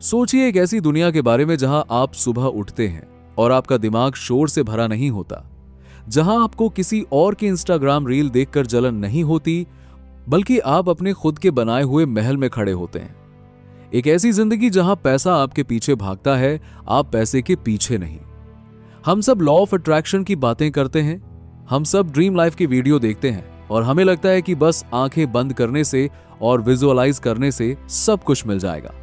सोचिए एक ऐसी दुनिया के बारे में जहां आप सुबह उठते हैं और आपका दिमाग शोर से भरा नहीं होता, जहां आपको किसी और की इंस्टाग्राम रील देखकर जलन नहीं होती, बल्कि आप अपने खुद के बनाए हुए महल में खड़े होते हैं। एक ऐसी जिंदगी जहां पैसा आपके पीछे भागता है, आप पैसे के पीछे नहीं। हम सब लॉ ऑफ अट्रैक्शन की बातें करते हैं, हम सब ड्रीम लाइफ की वीडियो देखते हैं और हमें लगता है कि बस आंखें बंद करने से और विजुअलाइज करने से सब कुछ मिल जाएगा।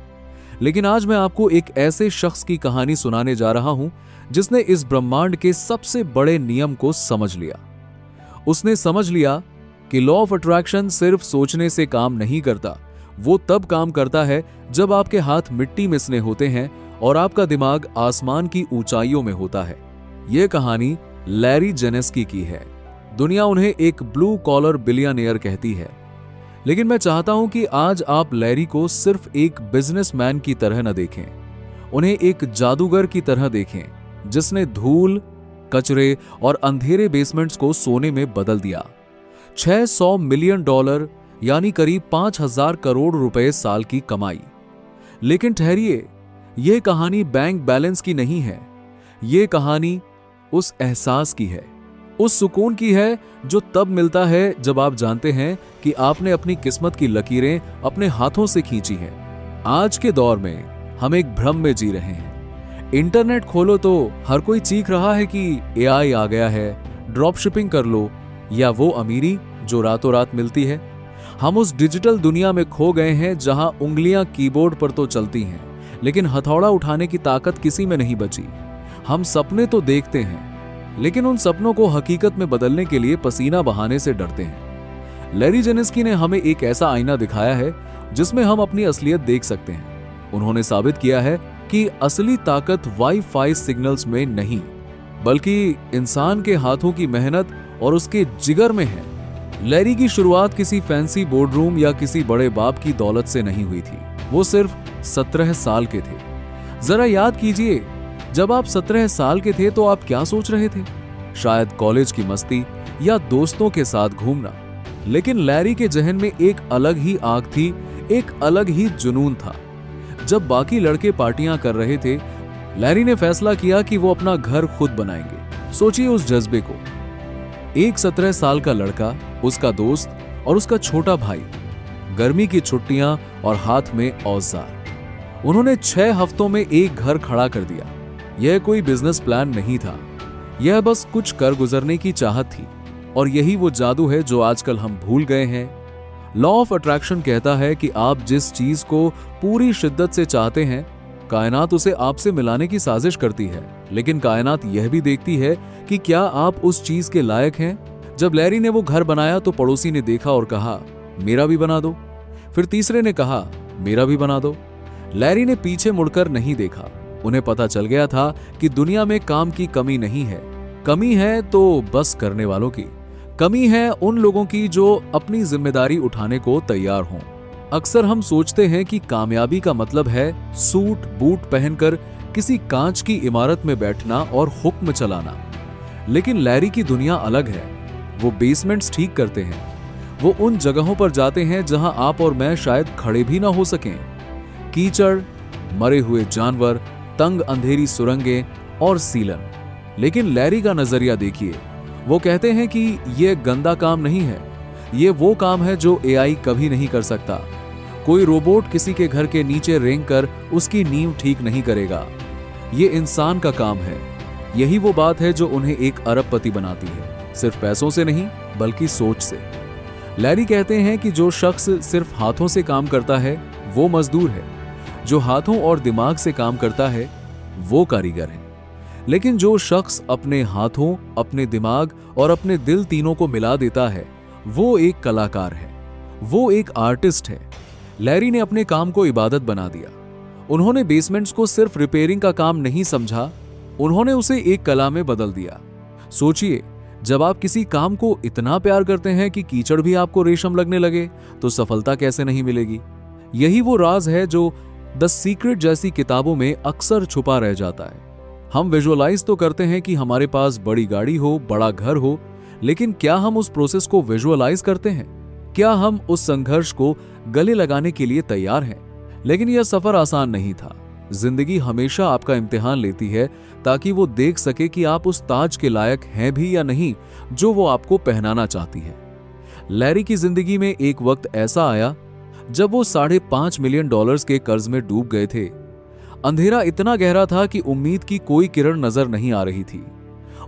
लेकिन आज मैं आपको एक ऐसे शख्स की कहानी सुनाने जा रहा हूं जिसने इस ब्रह्मांड के सबसे बड़े नियम को समझ लिया। उसने समझ लिया कि लॉ ऑफ अट्रैक्शन सिर्फ सोचने से काम नहीं करता, वो तब काम करता है जब आपके हाथ मिट्टी में स्ने होते हैं और आपका दिमाग आसमान की ऊंचाइयों में होता है। यह कहानी लैरी जेनेस्की की है। दुनिया उन्हें एक ब्लू कॉलर बिलियनियर कहती है, लेकिन मैं चाहता हूं कि आज आप लैरी को सिर्फ एक बिजनेसमैन की तरह न देखें, उन्हें एक जादूगर की तरह देखें जिसने धूल, कचरे और अंधेरे बेसमेंट्स को सोने में बदल दिया। $600 मिलियन यानी करीब 5,000 करोड़ रुपए साल की कमाई। लेकिन ठहरिए, यह कहानी बैंक बैलेंस की नहीं है, यह कहानी उस एहसास की है, उस सुकून की है जो तब मिलता है जब आप जानते हैं कि आपने अपनी किस्मत की लकीरें अपने हाथों से खींची हैं। आज के दौर में हम एक भ्रम में जी रहे हैं। इंटरनेट खोलो तो हर कोई चीख रहा है कि एआई आ गया है, ड्रॉप शिपिंग कर लो, या वो अमीरी जो रातों रात मिलती है। हम उस डिजिटल दुनिया में खो गए हैं जहां उंगलियां कीबोर्ड पर तो चलती हैं, लेकिन हथौड़ा उठाने की ताकत किसी में नहीं बची। हम सपने तो देखते हैं, लेकिन उन सपनों को हकीकत में बदलने के लिए पसीना बहाने से डरते हैं। लैरी जेनेस्की ने हमें एक ऐसा आईना दिखाया है जिसमें हम अपनी असलियत देख सकते हैं। उन्होंने साबित किया है कि असली ताकत वाईफाई सिग्नल्स में नहीं, बल्कि इंसान के हाथों की मेहनत और उसके जिगर में है। लैरी की शुरुआत किसी फैंसी बोर्डरूम या किसी बड़े बाप की दौलत से नहीं हुई थी। वो सिर्फ 17 साल के थे। जरा याद कीजिए, जब आप 17 साल के थे तो आप क्या सोच रहे थे? शायद कॉलेज की मस्ती या दोस्तों के साथ घूमना। लेकिन लैरी के जहन में एक अलग ही आग थी, एक अलग ही जुनून था। जब बाकी लड़के पार्टियां कर रहे थे, लैरी ने फैसला किया कि वो अपना घर खुद बनाएंगे। सोचिए उस जज्बे को। एक 17 साल का लड़का, उसका दोस्त और उसका छोटा भाई, गर्मी की छुट्टियां और हाथ में औजार। उन्होंने 6 हफ्तों में एक घर खड़ा कर दिया। यह कोई बिजनेस प्लान नहीं था, यह बस कुछ कर गुजरने की चाहत थी। और यही वो जादू है जो आजकल हम भूल गए हैं। लॉ ऑफ अट्रैक्शन कहता है कि आप जिस चीज को पूरी शिद्दत से चाहते हैं, कायनात उसे आपसे मिलाने की साजिश करती है। लेकिन कायनात यह भी देखती है कि क्या आप उस चीज के लायक हैं। जब लैरी ने वो घर बनाया तो पड़ोसी ने देखा और कहा, मेरा भी बना दो। फिर तीसरे ने कहा, मेरा भी बना दो। लैरी ने पीछे मुड़कर नहीं देखा। उन्हें पता चल गया था कि दुनिया में काम की कमी नहीं है, कमी है तो बस करने वालों की। कमी है उन लोगों की जो अपनी जिम्मेदारी उठाने को तैयार हों। अक्सर हम सोचते हैं कि कामयाबी का मतलब है सूट बूट पहनकर किसी कांच की इमारत में बैठना और हुक्म चलाना। लेकिन लैरी की दुनिया अलग है। वो बेसमेंट्स ठीक करते हैं, वो उन जगहों पर जाते हैं जहां आप और मैं शायद खड़े भी ना हो सकें। कीचड़, मरे हुए जानवर, तंग अंधेरी सुरंगें और सीलन। लेकिन लैरी का नजरिया देखिए। वो कहते हैं कि यह गंदा काम नहीं है, ये वो काम है जो एआई कभी नहीं कर सकता। कोई रोबोट किसी के घर के नीचे रेंगकर उसकी नींव ठीक नहीं करेगा। ये इंसान का काम है। यही वो बात है जो उन्हें एक अरबपति बनाती है, सिर्फ पैसों से नहीं बल्कि सोच से। लैरी कहते हैं कि जो शख्स सिर्फ हाथों से काम करता है वो मजदूर है, जो हाथों और दिमाग से काम करता है वो कारीगर है। लेकिन जो शख्स अपने हाथों, अपने दिमाग और अपने दिल तीनों को मिला देता है वो एक कलाकार है, वो एक आर्टिस्ट है। लैरी ने अपने काम को इबादत बना दिया। उन्होंने बेसमेंट्स को सिर्फ रिपेयरिंग का काम नहीं समझा, उन्होंने उसे एक कला में बदल दिया। सोचिए, जब आप किसी काम को इतना प्यार करते हैं कि कीचड़ भी आपको रेशम लगने लगे तो सफलता कैसे नहीं मिलेगी। यही वो राज है जो द सीक्रेट जैसी किताबों में अक्सर छुपा रह जाता है। हम विजुअलाइज तो करते हैं कि हमारे पास बड़ी गाड़ी हो, बड़ा घर हो, लेकिन क्या हम उस प्रोसेस को विजुअलाइज करते हैं? क्या हम उस संघर्ष को गले लगाने के लिए तैयार हैं? लेकिन यह सफर आसान नहीं था। जिंदगी हमेशा आपका इम्तिहान लेती है ताकि वो देख सके कि आप उस ताज के लायक हैं भी या नहीं जो वो आपको पहनाना चाहती है। लैरी की जिंदगी में एक वक्त ऐसा आया जब वो $5.5 मिलियन के कर्ज में डूब गए थे। अंधेरा इतना गहरा था कि उम्मीद की कोई किरण नजर नहीं आ रही थी।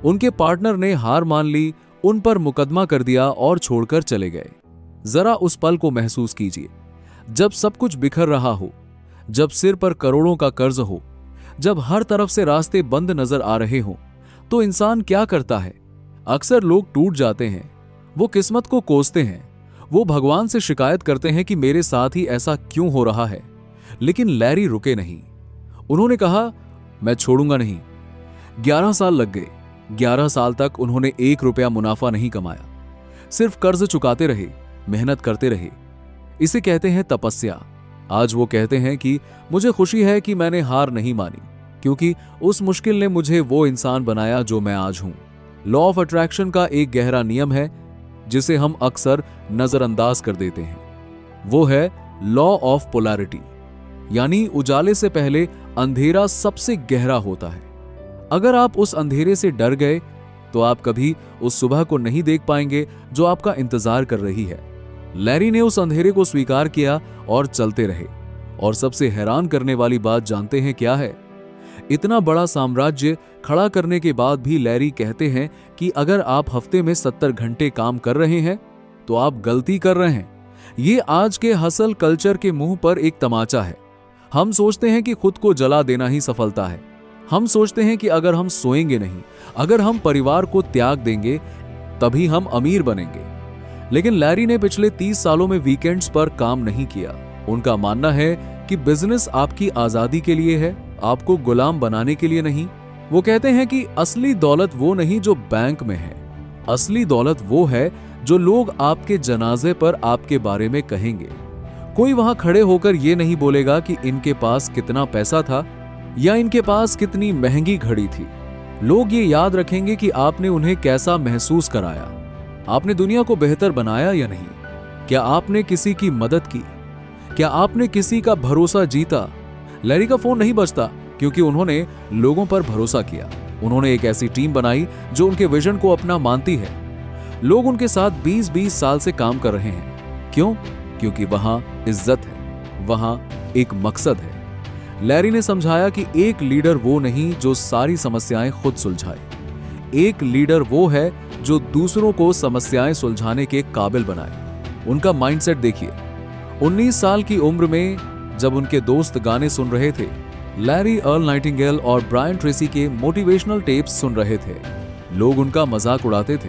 उनके पार्टनर ने हार मान ली, उन पर मुकदमा कर दिया और छोड़कर चले गए। जरा उस पल को महसूस कीजिए, जब सब कुछ बिखर रहा हो, जब सिर पर करोड़ों का कर्ज हो, जब हर तरफ से रास्ते बंद नजर आ रहे हों, तो इंसान क्या करता है? अक्सर लोग टूट जाते हैं, वो किस्मत को कोसते हैं, वो भगवान से शिकायत करते हैं कि मेरे साथ ही ऐसा क्यों हो रहा है। लेकिन लैरी रुके नहीं। उन्होंने कहा, मैं छोड़ूंगा नहीं। 11 साल लग गए। 11 साल तक उन्होंने 1 रुपया मुनाफा नहीं कमाया, सिर्फ कर्ज चुकाते रहे, मेहनत करते रहे। इसे कहते हैं तपस्या। आज वो कहते हैं कि मुझे खुशी है कि मैंने हार नहीं मानी, क्योंकि उस मुश्किल ने मुझे वो इंसान बनाया जो मैं आज हूं। लॉ ऑफ अट्रैक्शन का एक गहरा नियम है जिसे हम अक्सर नजरअंदाज कर देते हैं। वो है लॉ ऑफ पोलैरिटी, यानी उजाले से पहले अंधेरा सबसे गहरा होता है। अगर आप उस अंधेरे से डर गए तो आप कभी उस सुबह को नहीं देख पाएंगे जो आपका इंतजार कर रही है। लैरी ने उस अंधेरे को स्वीकार किया और चलते रहे। और सबसे हैरान करने वाली बात जानते हैं क्या है? इतना बड़ा साम्राज्य खड़ा करने के बाद भी लैरी कहते हैं कि अगर आप हफ्ते में 70 घंटे काम कर रहे हैं तो आप गलती कर रहे हैं। ये आज के हसल कल्चर के मुंह पर एक तमाचा है। हम सोचते हैं कि खुद को जला देना ही सफलता है। हम सोचते हैं कि अगर हम सोएंगे नहीं, अगर हम परिवार को त्याग देंगे, तभी हम अमीर बनेंगे। लेकिन लैरी ने पिछले 30 सालों में वीकेंड्स पर काम नहीं किया। उनका मानना है कि बिजनेस आपकी आजादी के लिए है, आपको गुलाम बनाने के लिए नहीं। वो कहते हैं कि असली दौलत वो नहीं जो बैंक में है, असली दौलत वो है जो लोग आपके जनाजे पर आपके बारे में कहेंगे। कोई वहां खड़े होकर ये नहीं बोलेगा कि इनके पास कितना पैसा था या इनके पास कितनी महंगी घड़ी थी। लोग ये याद रखेंगे कि आपने उन्हें कैसा महसूस कराया, आपने दुनिया को बेहतर बनाया या नहीं, क्या आपने किसी की मदद की, क्या आपने किसी का भरोसा जीता। लैरी का फोन नहीं बजता क्योंकि उन्होंने लोगों पर भरोसा किया। उन्होंने एक ऐसी टीम बनाई जो उनके विजन को अपना मानती है। लोग उनके साथ 20-20 साल से काम कर रहे हैं। क्यों? क्योंकि वहां इज्जत है, वहां एक मकसद है। लैरी ने समझाया कि एक लीडर वो नहीं जो सारी समस्याएं खुद सुलझाए, एक लीडर वो है जो दूसरों को समस्याएं सुलझाने के काबिल बनाए। उनका माइंडसेट देखिए। 19 साल की उम्र में जब उनके दोस्त गाने सुन रहे थे, लैरी अर्ल नाइटिंगेल और ब्रायन ट्रेसी के मोटिवेशनल टेप्स सुन रहे थे, लोग उनका मजाक उड़ाते थे,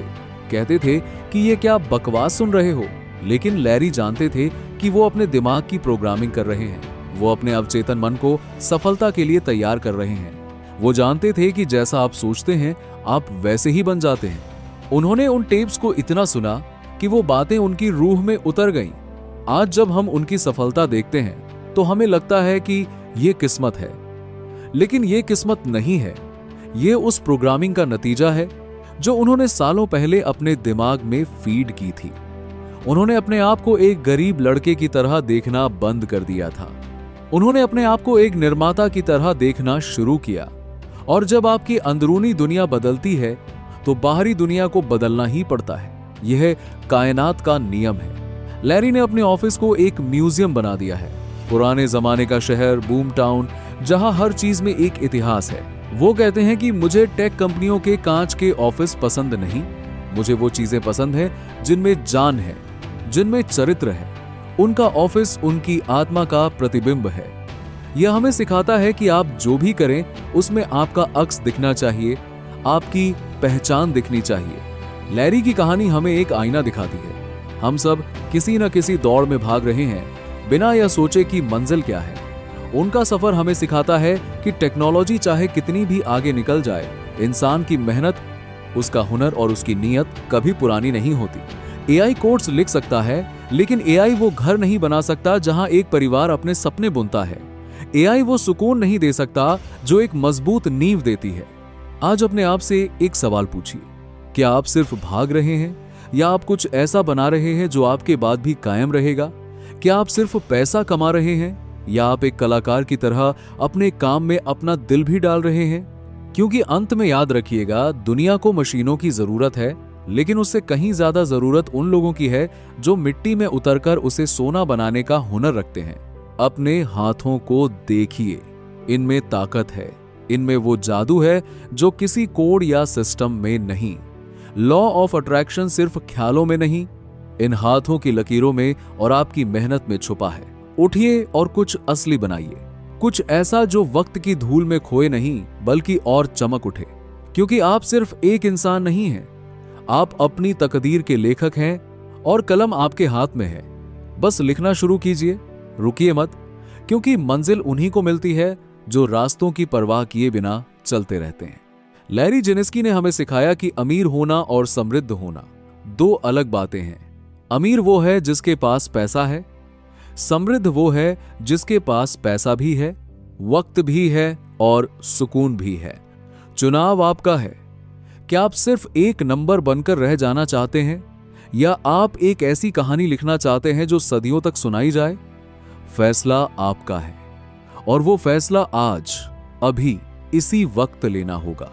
कहते थे कि ये क्या बकवास सुन रहे हो। लेकिन लैरी जानते थे कि वो अपने दिमाग की प्रोग्रामिंग कर रहे हैं, वो अपने अवचेतन मन को सफलता के लिए तैयार कर रहे हैं। वो जानते थे कि जैसा आप सोचते हैं आप वैसे ही बन जाते हैं। उन्होंने उन टेप्स को इतना सुना कि वो बातें उनकी रूह में उतर गईं। आज जब हम उनकी सफलता देखते हैं तो हमें लगता है कि ये किस्मत है, लेकिन ये किस्मत नहीं है। ये उस प्रोग्रामिंग का नतीजा है जो उन्होंने सालों पहले अपने दिमाग में फीड की थी। उन्होंने अपने आप को एक गरीब लड़के की तरह देखना बंद कर दिया था। उन्होंने अपने आप को एक निर्माता की तरह देखना शुरू किया। और जब आपकी अंदरूनी दुनिया बदलती है तो बाहरी दुनिया को बदलना ही पड़ता है। यह कायनात का नियम है। लैरी ने अपने ऑफिस को एक म्यूजियम बना दिया है, पुराने जमाने का शहर, बूम टाउन, जहां हर चीज में एक इतिहास है। वो कहते हैं कि मुझे टेक कंपनियों के कांच के ऑफिस पसंद नहीं, मुझे वो चीजें पसंद है जिनमें जान है, जिनमें चरित्र है। उनका ऑफिस उनकी आत्मा का प्रतिबिंब है। यह हमें सिखाता है कि आप जो भी करें उसमें आपका अक्स दिखना चाहिए, आपकी पहचान दिखनी चाहिए। लैरी की कहानी हमें एक आईना दिखाती है। हम सब किसी न किसी दौड़ में भाग रहे हैं, बिना यह सोचे कि मंजिल क्या है। उनका सफर हमें सिखाता है कि टेक्नोलॉजी चाहे कितनी भी आगे निकल जाए, इंसान की मेहनत, उसका हुनर और उसकी नीयत कभी पुरानी नहीं होती। एआई कोड्स लिख सकता है, लेकिन एआई वो घर नहीं बना सकता जहां एक परिवार अपने सपने बुनता है। एआई वो सुकून नहीं दे सकता जो एक मजबूत नींव देती है। आज अपने आप से एक सवाल पूछिए, क्या आप सिर्फ भाग रहे हैं या आप कुछ ऐसा बना रहे हैं जो आपके बाद भी कायम रहेगा? क्या आप सिर्फ पैसा कमा रहे हैं या आप एक कलाकार की तरह अपने काम में अपना दिल भी डाल रहे हैं? क्योंकि अंत में याद रखिएगा, दुनिया को मशीनों की जरूरत है, लेकिन उससे कहीं ज्यादा जरूरत उन लोगों की है जो मिट्टी में उतरकर उसे सोना बनाने का हुनर रखते हैं। अपने हाथों को देखिए, इनमें ताकत है, इनमें वो जादू है जो किसी कोड या सिस्टम में नहीं। लॉ ऑफ अट्रैक्शन सिर्फ ख्यालों में नहीं, इन हाथों की लकीरों में और आपकी मेहनत में छुपा है। उठिए और कुछ असली बनाइए, कुछ ऐसा जो वक्त की धूल में खोए नहीं बल्कि और चमक उठे। क्योंकि आप सिर्फ एक इंसान नहीं हैं, आप अपनी तकदीर के लेखक हैं और कलम आपके हाथ में है। बस लिखना शुरू कीजिए, रुकिए मत, क्योंकि मंजिल उन्हीं को मिलती है जो रास्तों की परवाह किए बिना चलते रहते हैं। लैरी जेनिस्की ने हमें सिखाया कि अमीर होना और समृद्ध होना दो अलग बातें हैं। अमीर वो है जिसके पास पैसा है, समृद्ध वो है जिसके पास पैसा भी है, वक्त भी है और सुकून भी है। चुनाव आपका है। क्या आप सिर्फ एक नंबर बनकर रह जाना चाहते हैं, या आप एक ऐसी कहानी लिखना चाहते हैं जो सदियों तक सुनाई जाए? फैसला आपका है, और वो फैसला आज, अभी, इसी वक्त लेना होगा।